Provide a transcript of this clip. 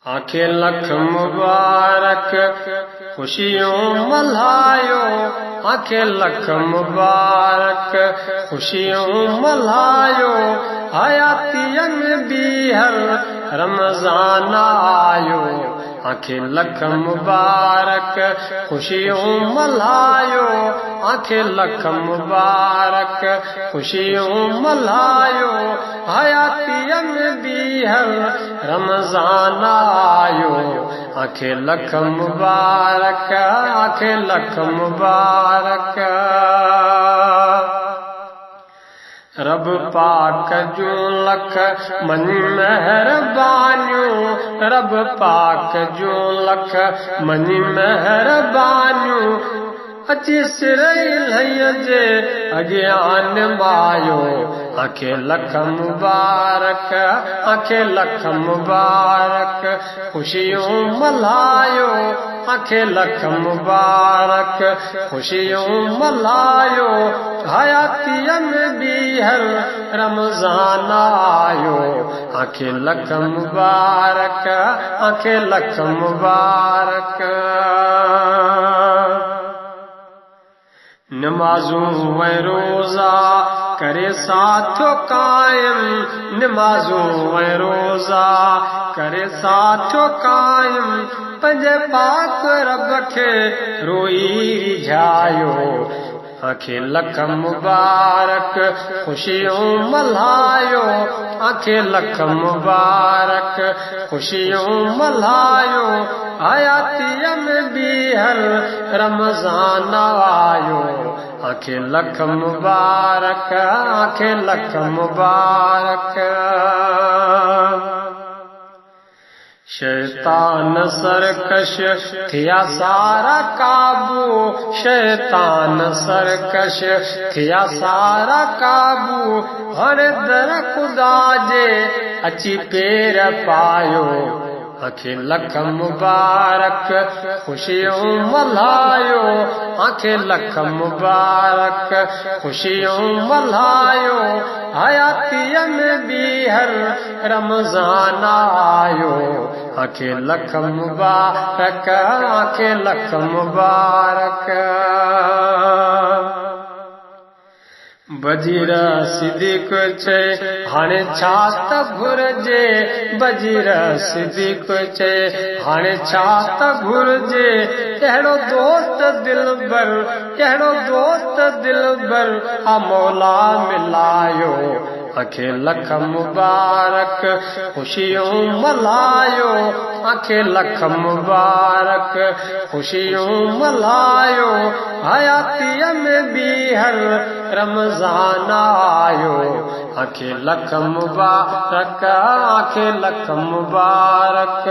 आंखें लख मुबारक खुशियों मल्हायो, आंखें लख मुबारक खुशियों मल्हायो, हयातियन भी हर रमजान आयो। आंखें लख मुबारक खुशियों मल्हायो, आंखें लख मुबारक खुशियों मल्हायो, हयातियन भी हर रमजान आयो। आंखें लख मुबारक, आंखें लख मुबारक। रब पाक जूं लख मन मेहरबानियूं, रब पाक जूं लख मन मेहरबानियूं, अची सिर इल्ह जे अॻियां मायो। आंखें लख मुबारक, आंखें लख मुबारक खुशियों मल्हायो, आंखें लख मुबारक खुशियों मल्हायो, हयातियन भी हर रमजान आयो। आंखें लख मुबारक, आंखें लख मुबारक। नमाज़ूं व रोज़ा करे साथो कायम, नमाज़ूं व रोज़ा करे साथो कायम, पंहिंजे पाक रब खे रोई रिझायो। आंखें लख मुबारक खुशियों मल्हायो, आंखें लख मुबारक खुशियों मल्हायो, हयातियन भी हर रमजान आयो। आंखें लख मुबारक, आंखें लख मुबारक। शैतान सरकश थिया सारा काबू, शैतान सरकश थिया सारा काबू, हर दर खुदा जे अची पेर पायो। आंखें लख मुबारक खुशियों मल्हायो, आंखें लख मुबारक खुशियों मल्हायो, हयातियन भी हर रमजान आयो। आंखें लख मुबारक, आंखें लख मुबारक। बजीर सिद्दीक़ चए हाणे छा त घुर्जे, बजीर सिद्दीक़ चए हाणे छा त घुर्जे, अहिड़ो दोस्त दिलबर, अहिड़ो दोस्त दिलबर आ मौला मिलायो। आंखें लख मुबारक खुशियों मल्हायो, आंखें लख मुबारक खुशियों मल्हायो, हयातियन भी हर रमजान आयो। आंखें लख मुबारक, आंखें लख मुबारक।